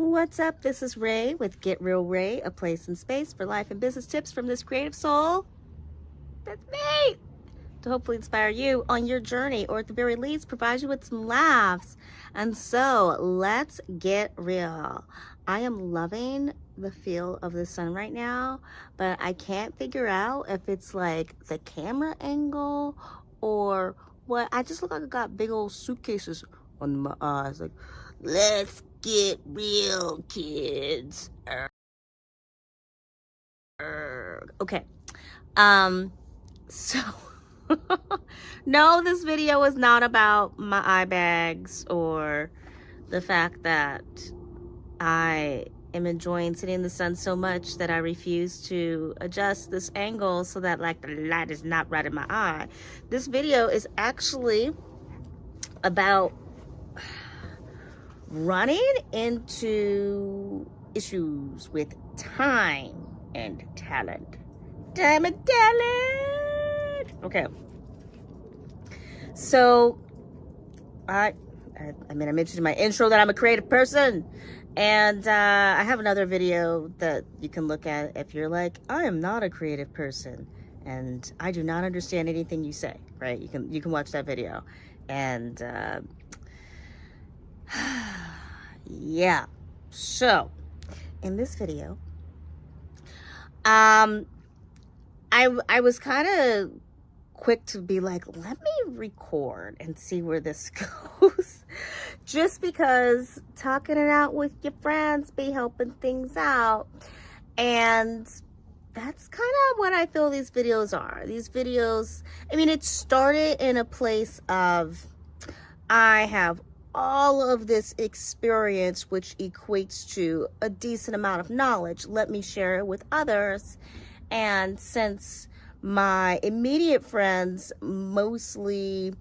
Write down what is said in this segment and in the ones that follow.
What's up? This is Ray with Get Real Ray, a place and space for life and business tips from this creative soul. That's me! To hopefully inspire you on your journey, or at the very least, provide you with some laughs. And so, let's get real. I am loving the feel of the sun right now, but I can't figure out if it's like the camera angle or what. I just look like I got big old suitcases on my eyes. Like, let's get real, kids. Okay. So no, this video is not about my eye bags or the fact that I am enjoying sitting in the sun so much that I refuse to adjust this angle so that like the light is not right in my eye. This video is actually about running into issues with time and talent. Time and talent. Okay. So, I mentioned in my intro that I'm a creative person. And I have another video that you can look at if you're like, I am not a creative person and I do not understand anything you say, right? You can watch that video. And yeah, so in this video I was kind of quick to be like, let me record and see where this goes, just because talking it out with your friends be helping things out. And that's kind of what I feel these videos are. These videos, I mean, it started in a place of, I have all of this experience, which equates to a decent amount of knowledge. Let me share it with others. And since my immediate friends mostly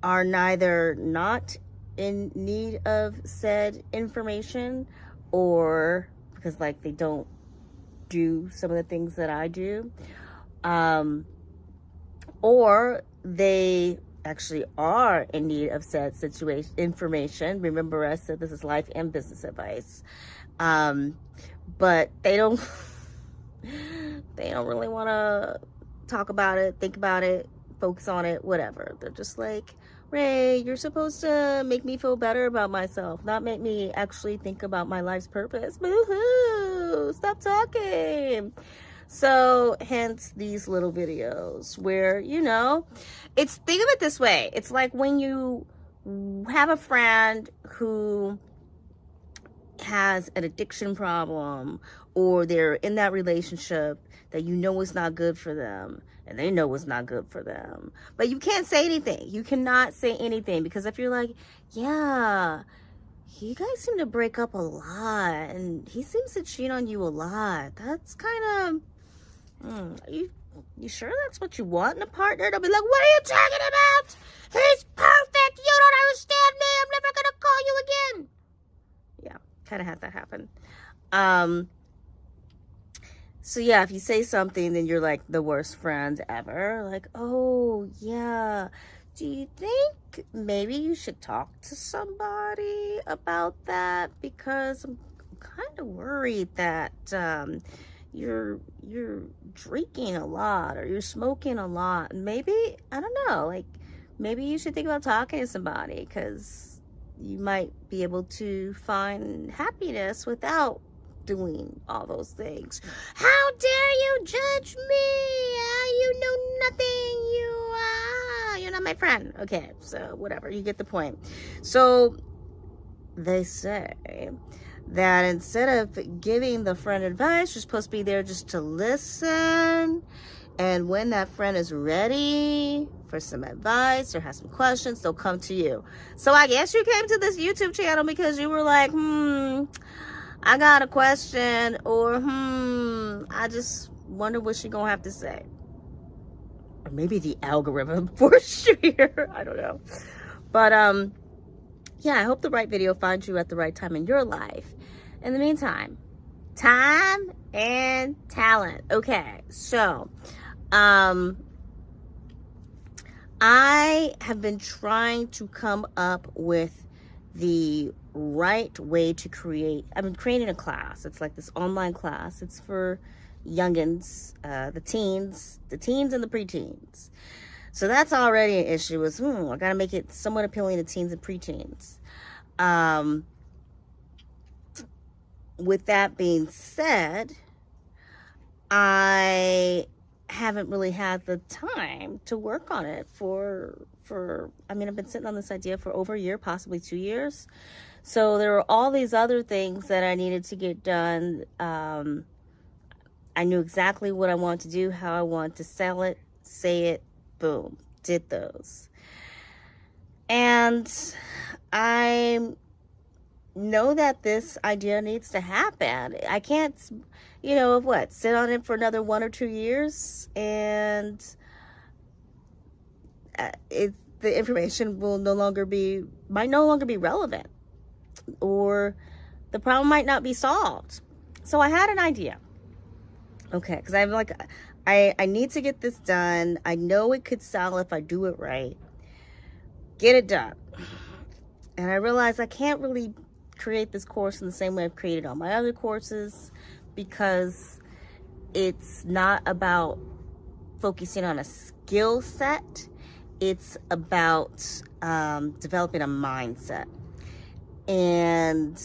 are neither not in need of said information, or because like they don't do some of the things that I do, or they actually are in need of said situation information. Remember, I said this is life and business advice, but they don't really want to talk about it, think about it, focus on it, whatever. They're just like, Ray, you're supposed to make me feel better about myself, not make me actually think about my life's purpose. Boo-hoo, stop talking. So hence these little videos where, you know, think of it this way. It's like when you have a friend who has an addiction problem, or they're in that relationship that you know is not good for them, and they know it's not good for them, but you can't say anything. You cannot say anything, because if you're like, yeah, you guys seem to break up a lot and he seems to cheat on you a lot, that's kind of, you sure that's what you want in a partner? They'll be like, what are you talking about? He's perfect. You don't understand me. I'm never gonna call you again. Yeah, kind of had that happen. So yeah, if you say something, then you're like the worst friend ever. Like, oh yeah, do you think maybe you should talk to somebody about that? Because I'm kind of worried that you're drinking a lot, or you're smoking a lot. Maybe, I don't know, like maybe you should think about talking to somebody, because you might be able to find happiness without doing all those things. How dare you judge me? You know nothing. You're not my friend. Okay, so whatever, you get the point. So they say that instead of giving the friend advice, you're supposed to be there just to listen. And when that friend is ready for some advice or has some questions, they'll come to you. So I guess you came to this YouTube channel because you were like, I got a question, or I just wonder what she gonna have to say. Or maybe the algorithm forced you here. I don't know. But yeah, I hope the right video finds you at the right time in your life. In the meantime, time and talent. Okay, so I have been trying to come up with the right way to create. I'm creating a class. It's like this online class. It's for youngins, the teens and the preteens. So that's already an issue. Is I gotta make it somewhat appealing to teens and preteens. With that being said, I haven't really had the time to work on it I mean, I've been sitting on this idea for over a year, possibly 2 years. So there were all these other things that I needed to get done. I knew exactly what I wanted to do, how I wanted to sell it, say it, boom, did those. And I know that this idea needs to happen. I can't, sit on it for another 1 or 2 years, and the information might no longer be relevant, or the problem might not be solved. So I had an idea. Okay, because I'm like, I need to get this done. I know it could sell if I do it right. Get it done. And I realized I can't really create this course in the same way I've created all my other courses, because it's not about focusing on a skill set. It's about developing a mindset. And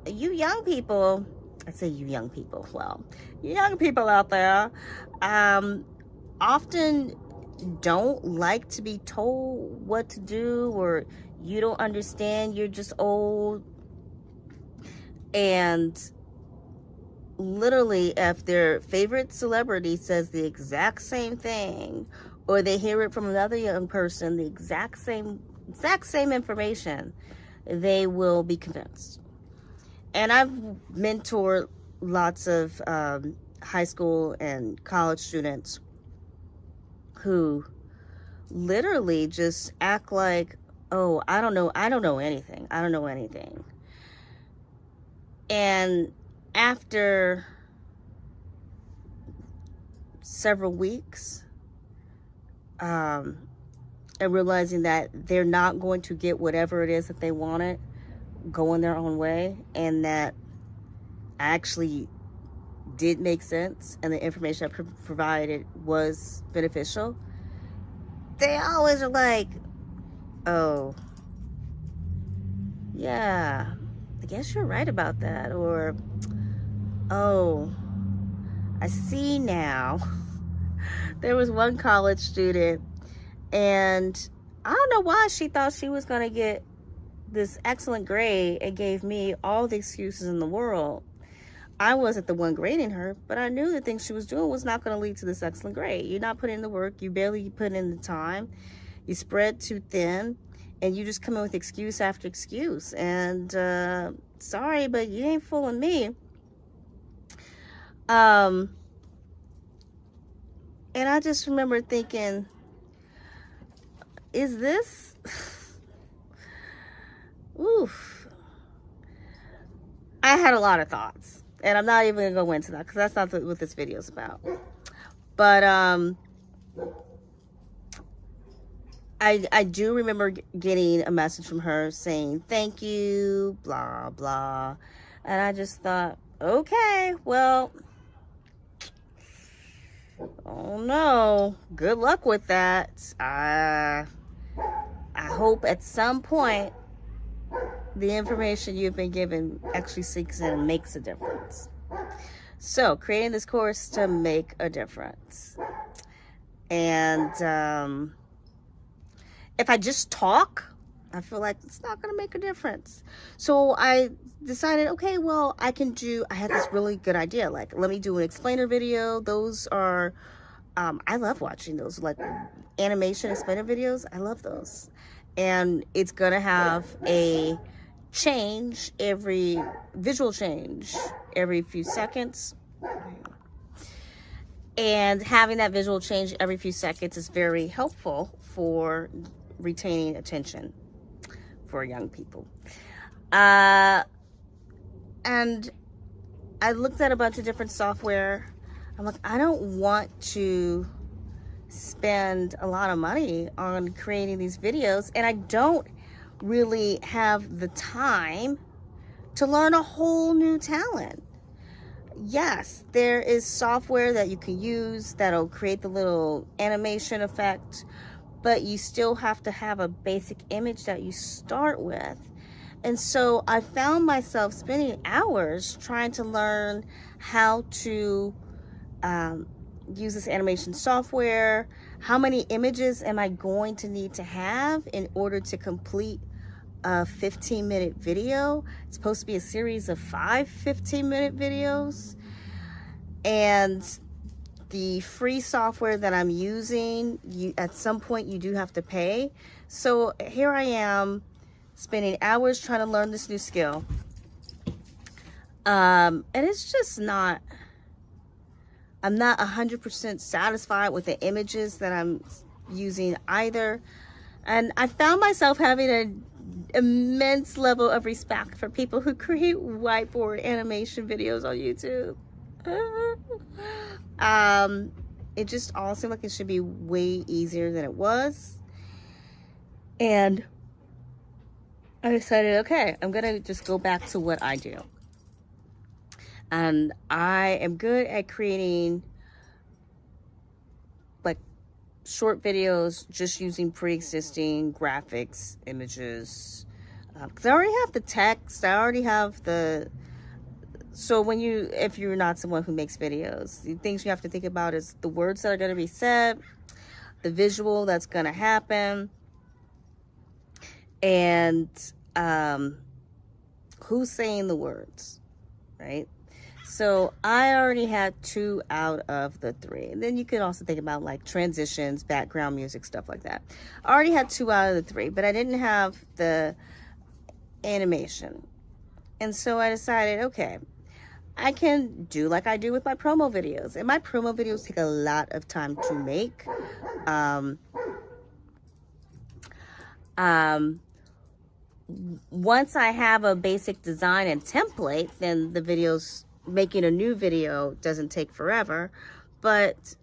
you young people, I say you young people, well, you young people out there often don't like to be told what to do, or you don't understand, you're just old. And literally, if their favorite celebrity says the exact same thing, or they hear it from another young person, the exact same information, they will be convinced. And I've mentored lots of high school and college students who literally just act like, oh, I don't know anything. And after several weeks, and realizing that they're not going to get whatever it is that they wanted, going their own way, and that actually did make sense, and the information I provided was beneficial, they always are like, oh, yeah, I guess you're right about that, or, oh, I see now. There was one college student, and I don't know why she thought she was going to get this excellent grade and gave me all the excuses in the world. I wasn't the one grading her, but I knew the things she was doing was not going to lead to this excellent grade. You're not putting in the work. You barely put in the time. You spread too thin, and you just come in with excuse after excuse. And sorry, but you ain't fooling me. And I just remember thinking, is this... Oof. I had a lot of thoughts, and I'm not even going to go into that, because that's not what this video is about. But I do remember getting a message from her saying, thank you, blah, blah. And I just thought, okay, well... Oh no, good luck with that. I hope at some point the information you've been given actually sinks in and makes a difference. So, creating this course to make a difference. And if I just talk, I feel like it's not going to make a difference. So I decided, okay, well, I had this really good idea. Like, let me do an explainer video. Those are, I love watching those, like animation explainer videos. I love those. And it's going to have a visual change every few seconds. And having that visual change every few seconds is very helpful for retaining attention for young people. And I looked at a bunch of different software. I'm like, I don't want to spend a lot of money on creating these videos, and I don't really have the time to learn a whole new talent. Yes, there is software that you can use that'll create the little animation effect, but you still have to have a basic image that you start with. And so I found myself spending hours trying to learn how to use this animation software. How many images am I going to need to have in order to complete a 15-minute video? It's supposed to be a series of 5 15-minute videos. And the free software that I'm using, at some point you do have to pay. So here I am spending hours trying to learn this new skill. And it's just not, I'm not 100% satisfied with the images that I'm using either. And I found myself having an immense level of respect for people who create whiteboard animation videos on YouTube. It just all seemed like it should be way easier than it was. And I decided, okay, I'm gonna just go back to what I do. And I am good at creating like short videos just using pre-existing graphics, images, because I already have the text, I already have the, so if you're not someone who makes videos, the things you have to think about is the words that are going to be said, the visual that's going to happen, and who's saying the words, right? So I already had 2 out of the 3. And then you can also think about like transitions, background music, stuff like that. I already had 2 out of the 3, but I didn't have the animation. And so I decided, okay, I can do like I do with my promo videos. And my promo videos take a lot of time to make. Once I have a basic design and template, then the videos, making a new video doesn't take forever. But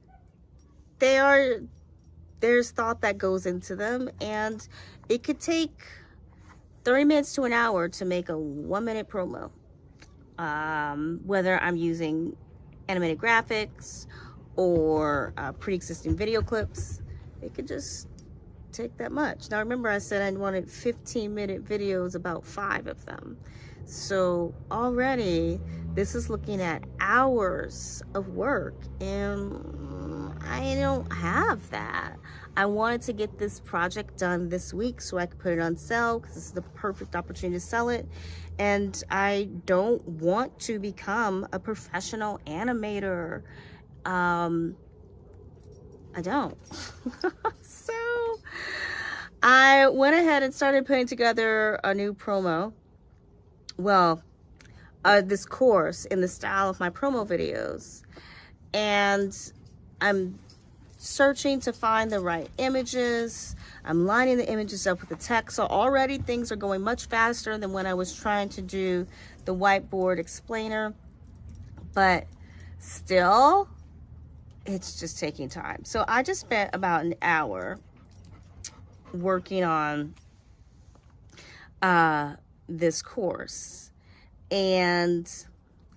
there's thought that goes into them, and it could take 30 minutes to an hour to make a 1-minute promo. Whether I'm using animated graphics or pre-existing video clips, it could just take that much. Now remember, I said I wanted 15-minute videos, about 5 of them. So already this is looking at hours of work, and I don't have that. I wanted to get this project done this week so I could put it on sale, because this is the perfect opportunity to sell it. And I don't want to become a professional animator. I don't. So I went ahead and started putting together a new promo. Well, this course in the style of my promo videos. And I'm searching to find the right images. I'm lining the images up with the text. So already things are going much faster than when I was trying to do the whiteboard explainer. But still, it's just taking time. So I just spent about an hour working on this course. And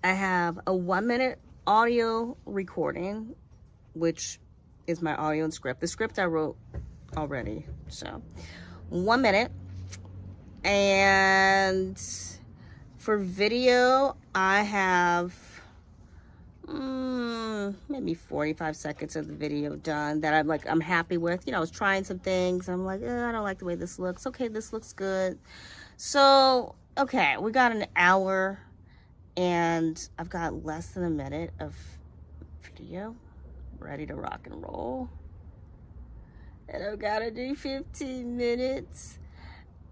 I have a 1-minute audio recording, which is my audio and script. The script I wrote already. So 1 minute. And for video, I have maybe 45 seconds of the video done that I'm happy with. You know, I was trying some things. I'm like, I don't like the way this looks. Okay, this looks good. So, okay, we got an hour, and I've got less than a minute of video ready to rock and roll. And I've got to do 15 minutes,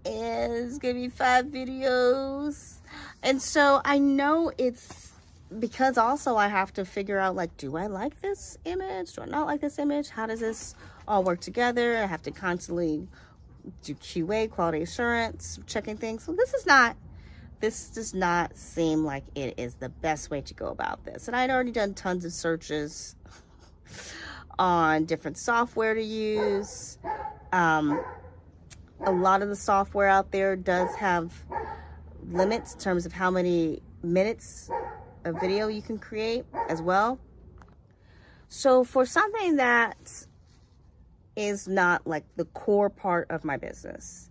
and it's gonna be 5 videos. And so I know it's because also I have to figure out, like, do I like this image? Do I not like this image? How does this all work together? I have to constantly do QA, quality assurance, checking things. So this does not seem like it is the best way to go about this. And I'd already done tons of searches on different software to use. a lot of the software out there does have limits in terms of how many minutes of video you can create as well. So for something that is not like the core part of my business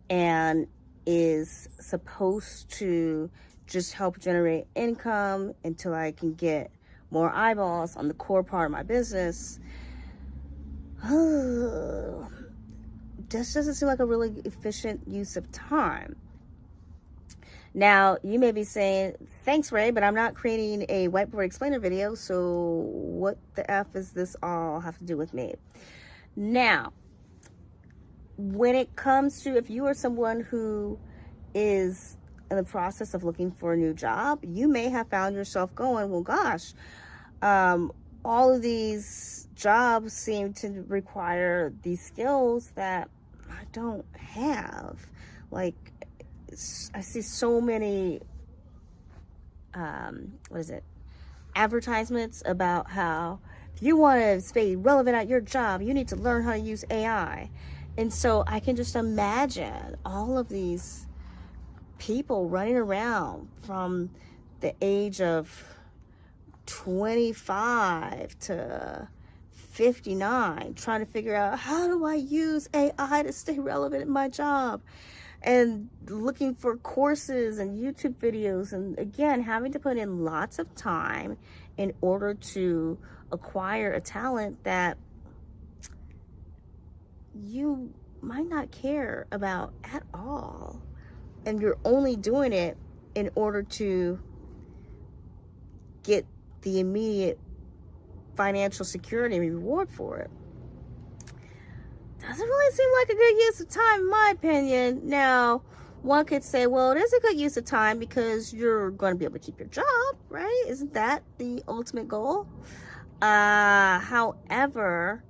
and is supposed to just help generate income until I can get more eyeballs on the core part of my business, this doesn't seem like a really efficient use of time. Now, you may be saying, thanks, Ray, but I'm not creating a whiteboard explainer video, so what the F is this all have to do with me? Now, when it comes to, if you are someone who is in the process of looking for a new job, you may have found yourself going, well, gosh, all of these jobs seem to require these skills that I don't have. Like, I see so many, advertisements about how if you want to stay relevant at your job, you need to learn how to use AI. And so I can just imagine all of these people running around from the age of 25 to 59 trying to figure out, how do I use AI to stay relevant in my job? And looking for courses and YouTube videos, and again, having to put in lots of time in order to acquire a talent that you might not care about at all. And you're only doing it in order to get the immediate financial security and reward for it. Doesn't really seem like a good use of time, in my opinion. Now, one could say, well, it is a good use of time because you're going to be able to keep your job, right? Isn't that the ultimate goal? However,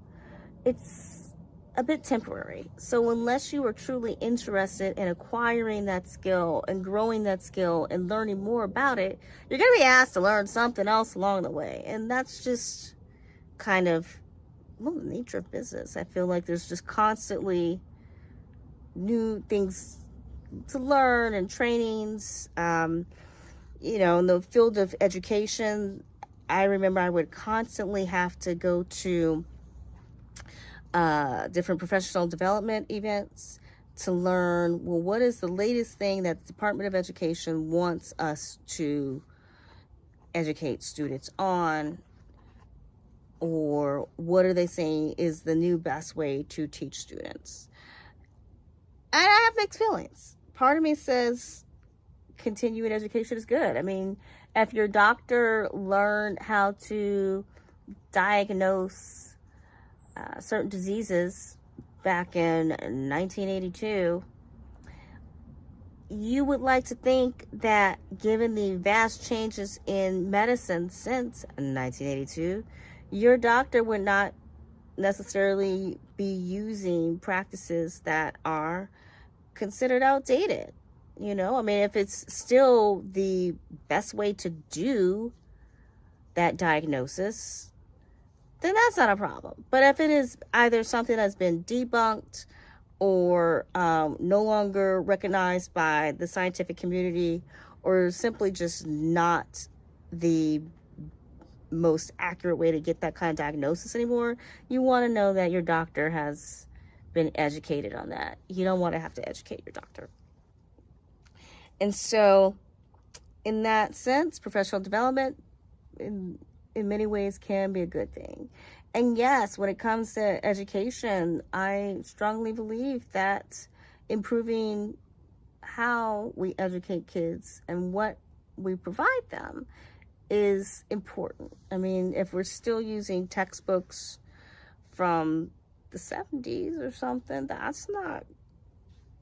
it's a bit temporary. So unless you are truly interested in acquiring that skill and growing that skill and learning more about it, you're going to be asked to learn something else along the way. And that's just kind of, well, the nature of business. I feel like there's just constantly new things to learn and trainings. In the field of education, I remember I would constantly have to go to different professional development events to learn, well, what is the latest thing that the Department of Education wants us to educate students on? Or what are they saying is the new best way to teach students? And I have mixed feelings. Part of me says continuing education is good. I mean, if your doctor learned how to diagnose certain diseases back in 1982, you would like to think that given the vast changes in medicine since 1982, your doctor would not necessarily be using practices that are considered outdated. I mean, if it's still the best way to do that diagnosis, then that's not a problem. But if it is either something that's been debunked or no longer recognized by the scientific community, or simply just not the most accurate way to get that kind of diagnosis anymore, you want to know that your doctor has been educated on that. You don't want to have to educate your doctor. And so in that sense, professional development in many ways can be a good thing. And yes, when it comes to education, I strongly believe that improving how we educate kids and what we provide them is important. I mean, if we're still using textbooks from the 70s or something, that's not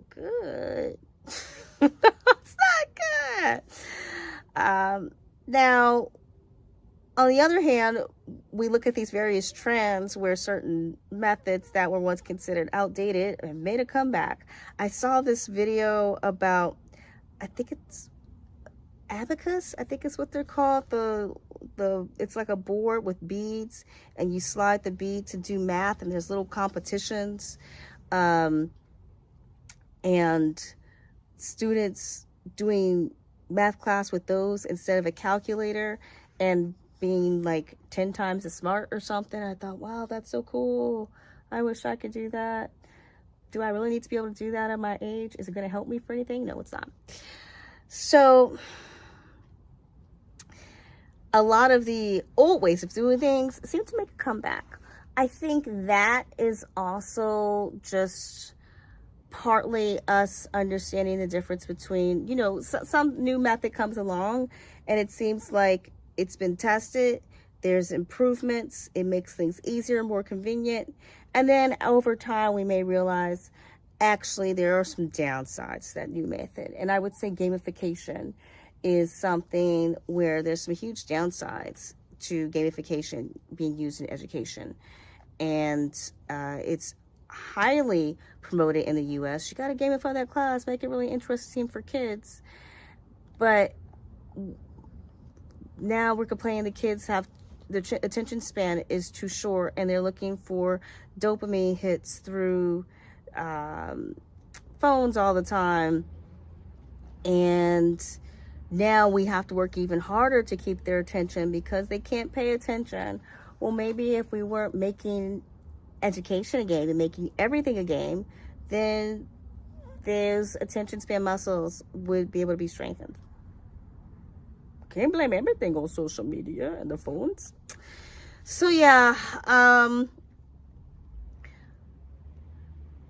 good. That's not good. Now, on the other hand, we look at these various trends where certain methods that were once considered outdated have made a comeback. I saw this video about, I think it's abacus, I think is what they're called. It's like a board with beads, and you slide the bead to do math, and there's little competitions. and students doing math class with those instead of a calculator and being like 10 times as smart or something. I thought, wow, that's so cool. I wish I could do that. Do I really need to be able to do that at my age? Is it going to help me for anything? No, it's not. So a lot of the old ways of doing things seem to make a comeback. I think that is also just partly us understanding the difference between, you know, some new method comes along and it seems like it's been tested, there's improvements, it makes things easier, more convenient, and then over time we may realize actually there are some downsides to that new method. And I would say gamification is something where there's some huge downsides to gamification being used in education. And it's highly promoted in the US. You got to gamify that class, make it really interesting for kids. But now we're complaining the kids have their attention span is too short and they're looking for dopamine hits through phones all the time. And now we have to work even harder to keep their attention because they can't pay attention. Well, maybe if we weren't making education a game and making everything a game, then those attention span muscles would be able to be strengthened. Can't blame everything on social media and the phones. So yeah,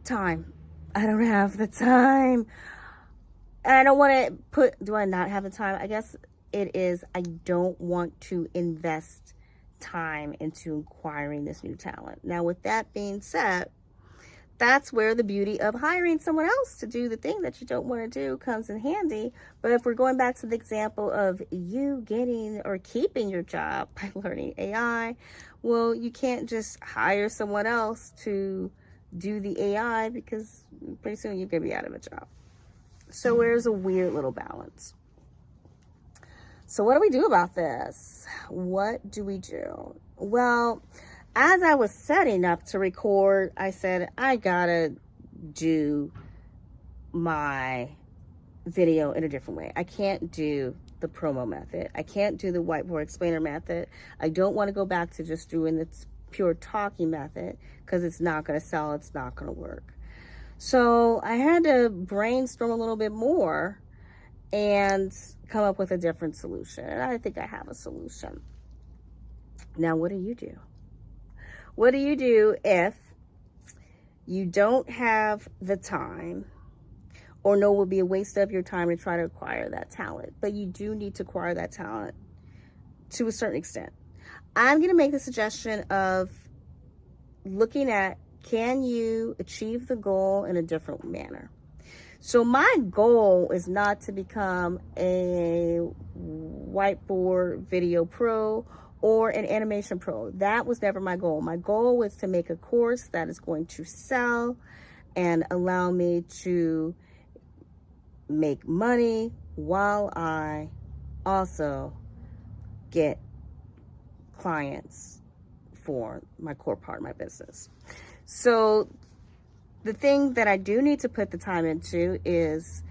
time. I don't have the time. And I don't want to put, do I not have the time? I guess it is, I don't want to invest time into acquiring this new talent. Now, with that being said, that's where the beauty of hiring someone else to do the thing that you don't want to do comes in handy. But if we're going back to the example of you getting or keeping your job by learning AI, well, you can't just hire someone else to do the AI because pretty soon you're going to be out of a job. So where's a weird little balance? So what do we do about this? What do we do? Well, as I was setting up to record, I said, I gotta do my video in a different way. I can't do the promo method. I can't do the whiteboard explainer method. I don't want to go back to just doing the pure talking method because it's not going to sell. It's not going to work. So I had to brainstorm a little bit more and come up with a different solution. And I think I have a solution. Now, what do you do? What do you do if you don't have the time or know it would be a waste of your time to try to acquire that talent, but you do need to acquire that talent to a certain extent? I'm going to make the suggestion of looking at, can you achieve the goal in a different manner? So my goal is not to become a whiteboard video pro or an animation pro. That was never my goal. My goal was to make a course that is going to sell and allow me to make money while I also get clients for my core part of my business. So the thing that I do need to put the time into is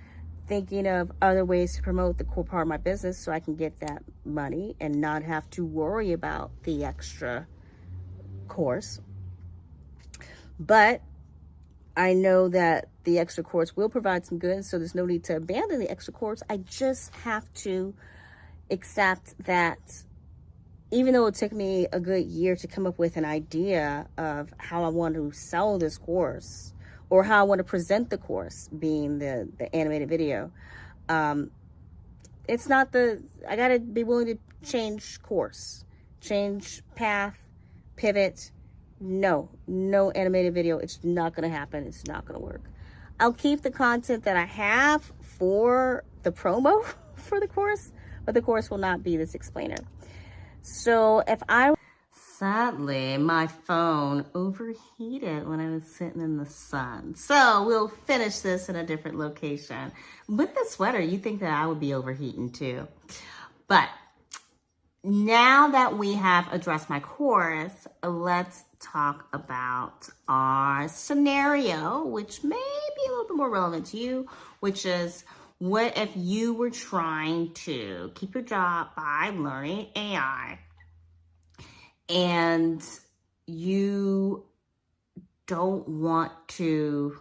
thinking of other ways to promote the core part of my business so I can get that money and not have to worry about the extra course. But I know that the extra course will provide some goods, so there's no need to abandon the extra course. I just have to accept that even though it took me a good year to come up with an idea of how I want to sell this course or how I want to present the course, being the animated video, it's not I got to be willing to change course, change path, pivot. No animated video. It's not going to happen. It's not going to work. I'll keep the content that I have for the promo for the course, but the course will not be this explainer. So sadly, my phone overheated when I was sitting in the sun. So we'll finish this in a different location. With the sweater, you think that I would be overheating too. But Now that we have addressed my chorus, let's talk about our scenario, which may be a little bit more relevant to you, which is, what if you were trying to keep your job by learning AI and you don't want to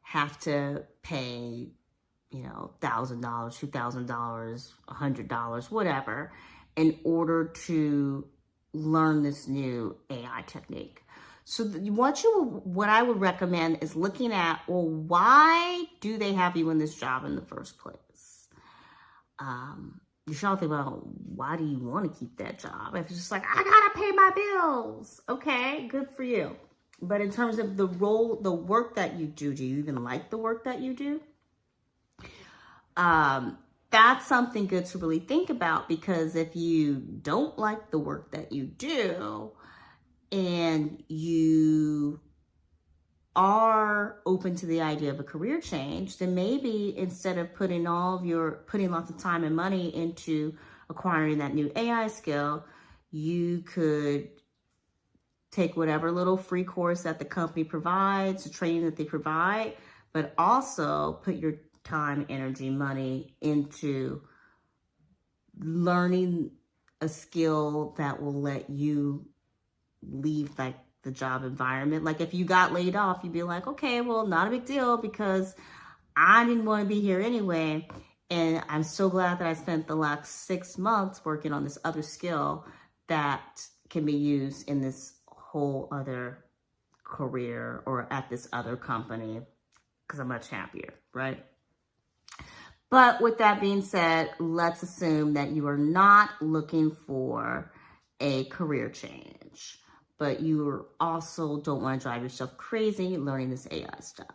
have to pay, $1,000, $2,000, $100, whatever, in order to learn this new AI technique. So what I would recommend is looking at, well, why do they have you in this job in the first place? You should think about, why do you want to keep that job? If it's just like, I gotta pay my bills, okay, good for you. But in terms of the work that you do you even like the work that you do? That's something good to really think about, because if you don't like the work that you do and you are open to the idea of a career change, then maybe instead of putting lots of time and money into acquiring that new AI skill, you could take whatever little free course that the company provides, the training that they provide, but also put your time, energy, money into learning a skill that will let you leave like the job environment. Like if you got laid off, you'd be like, okay, well, not a big deal, because I didn't want to be here anyway. And I'm so glad that I spent the last 6 months working on this other skill that can be used in this whole other career or at this other company, because I'm much happier, right? But with that being said, let's assume that you are not looking for a career change, but you also don't want to drive yourself crazy learning this AI stuff.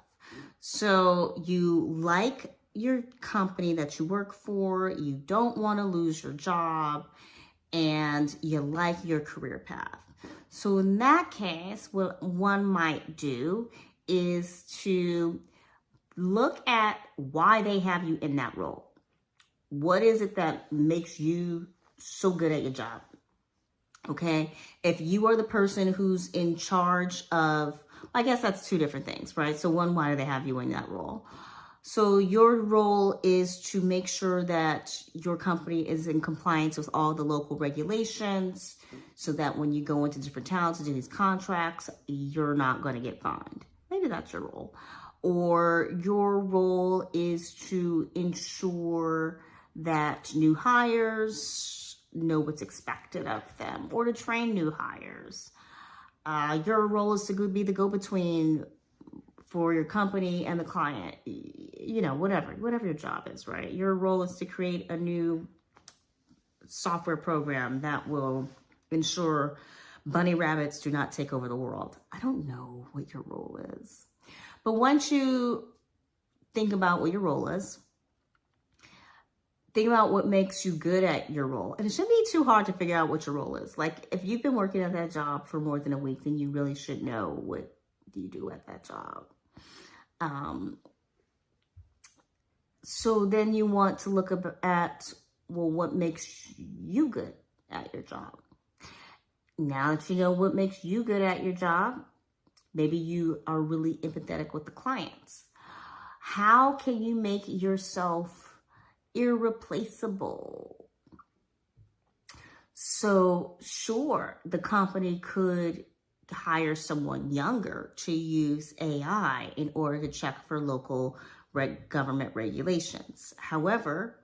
So you like your company that you work for, you don't want to lose your job, and you like your career path. So in that case, what one might do is to look at why they have you in that role. What is it that makes you so good at your job? Okay, if you are the person who's in charge of, I guess that's two different things, right? So one, why do they have you in that role? So your role is to make sure that your company is in compliance with all the local regulations, so that when you go into different towns to do these contracts, you're not going to get fined. Maybe that's your role. Or your role is to ensure that new hires know what's expected of them, or to train new hires. Your role is to be the go-between for your company and the client, whatever your job is, right? Your role is to create a new software program that will ensure bunny rabbits do not take over the world. I don't know what your role is. But once you think about what your role is, think about what makes you good at your role. And it shouldn't be too hard to figure out what your role is. Like if you've been working at that job for more than a week, then you really should know what do you do at that job. So then you want to look at, well, what makes you good at your job? Now that you know what makes you good at your job, maybe you are really empathetic with the clients. How can you make yourself irreplaceable? So sure, the company could hire someone younger to use AI in order to check for local government regulations. However,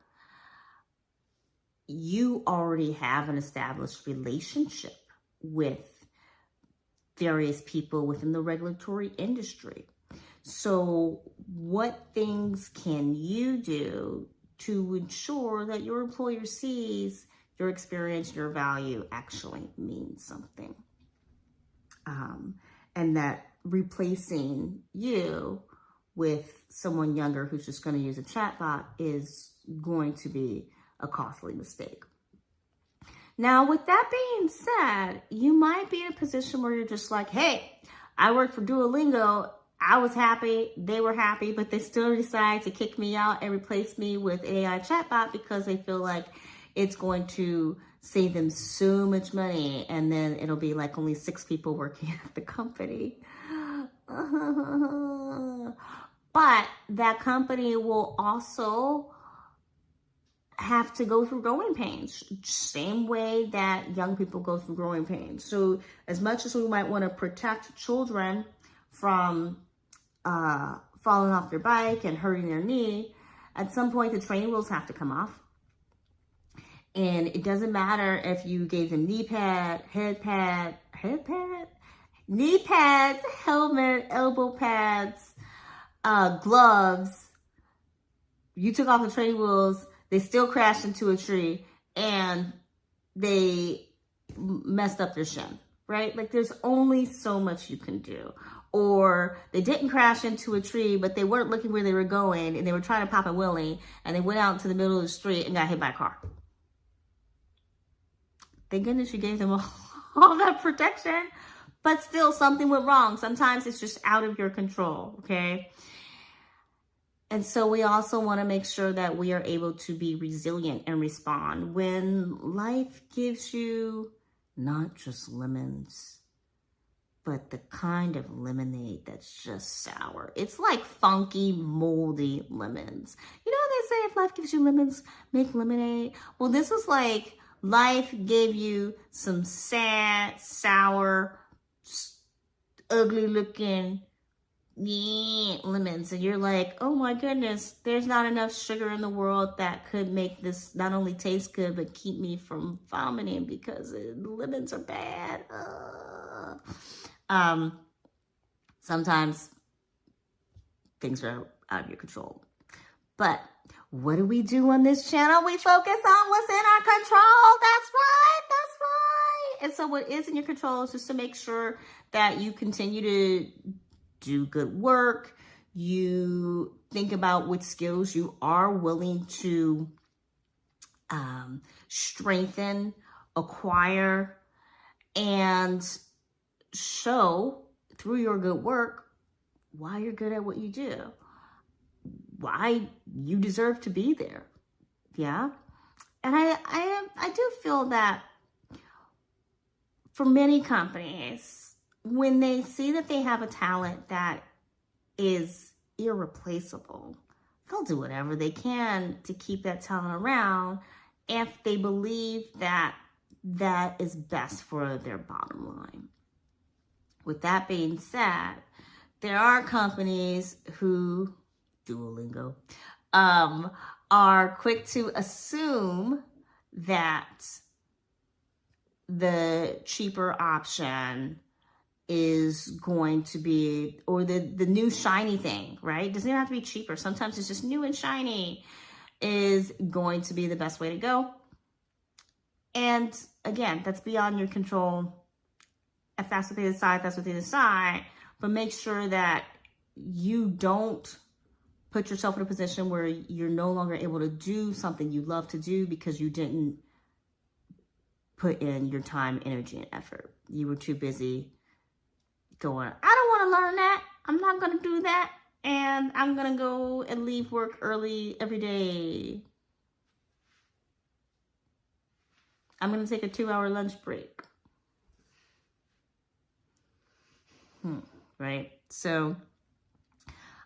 you already have an established relationship with various people within the regulatory industry. So what things can you do to ensure that your employer sees your experience, your value actually means something? And that replacing you with someone younger who's just going to use a chatbot is going to be a costly mistake. Now, with that being said, you might be in a position where you're just like, hey, I work for Duolingo. I was happy. They were happy, but they still decide to kick me out and replace me with AI chatbot because they feel like it's going to save them so much money. And then it'll be like only 6 people working at the company. But that company will also have to go through growing pains, same way that young people go through growing pains. So as much as we might want to protect children from falling off their bike and hurting their knee, at some point the training wheels have to come off. And it doesn't matter if you gave them knee pads, helmet, elbow pads, gloves. You took off the training wheels, they still crashed into a tree and they messed up their shin, right? Like there's only so much you can do. Or they didn't crash into a tree, but they weren't looking where they were going and they were trying to pop a wheelie and they went out into the middle of the street and got hit by a car. Thank goodness you gave them all that protection, but still something went wrong. Sometimes it's just out of your control, okay? And so we also want to make sure that we are able to be resilient and respond when life gives you not just lemons, but the kind of lemonade that's just sour. It's like funky, moldy lemons. You know what they say, if life gives you lemons, make lemonade? Well, this is like life gave you some sad, sour, ugly looking lemons, and you're like, oh my goodness, there's not enough sugar in the world that could make this not only taste good but keep me from vomiting because lemons are bad. Sometimes things are out of your control, but what do we do on this channel? We focus on what's in our control. That's right. And so what is in your control is just to make sure that you continue to do good work. You think about which skills you are willing to strengthen, acquire, and show through your good work why you're good at what you do, why you deserve to be there. Yeah. And I do feel that for many companies, when they see that they have a talent that is irreplaceable, they'll do whatever they can to keep that talent around if they believe that that is best for their bottom line. With that being said, there are companies who, Duolingo, are quick to assume that the cheaper option is going to be, or the new shiny thing, right? Doesn't even have to be cheaper. Sometimes it's just new and shiny is going to be the best way to go. And again, that's beyond your control. If that's what they decide, that's what they decide. But make sure that you don't put yourself in a position where you're no longer able to do something you love to do because you didn't put in your time, energy, and effort. You were too busy going, I don't want to learn that. I'm not going to do that. And I'm going to go and leave work early every day. I'm going to take a 2-hour lunch break. Right? So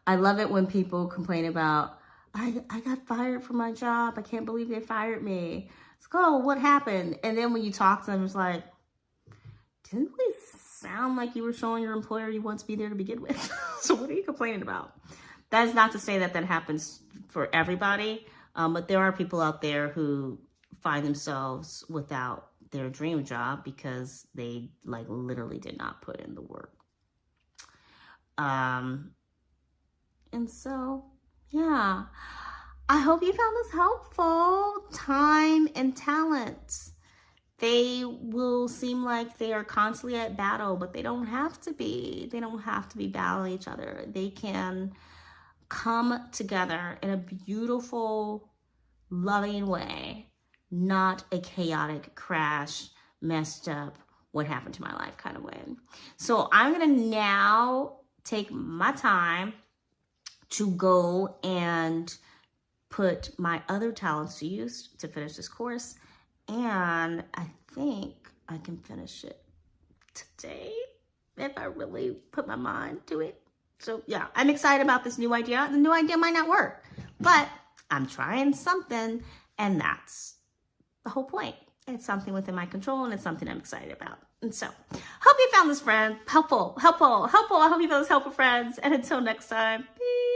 I love it when people complain about, I got fired from my job. I can't believe they fired me. It's like, oh, what happened? And then when you talk to them, it's like, didn't we sound like you were showing your employer you want to be there to begin with? So what are you complaining about? That is not to say that that happens for everybody, but there are people out there who find themselves without their dream job because they like literally did not put in the work. And so, yeah, I hope you found this helpful. Time and talent, they will seem like they are constantly at battle, but they don't have to be. They don't have to be battling each other. They can come together in a beautiful, loving way, not a chaotic crash, messed up, what happened to my life kind of way. So I'm going to now take my time to go and put my other talents to use to finish this course. And I think I can finish it today if I really put my mind to it. So yeah, I'm excited about this new idea. The new idea might not work, but I'm trying something, and that's the whole point. It's something within my control, and it's something I'm excited about. And so, hope you found this helpful. I hope you found this helpful, friends. And until next time, peace.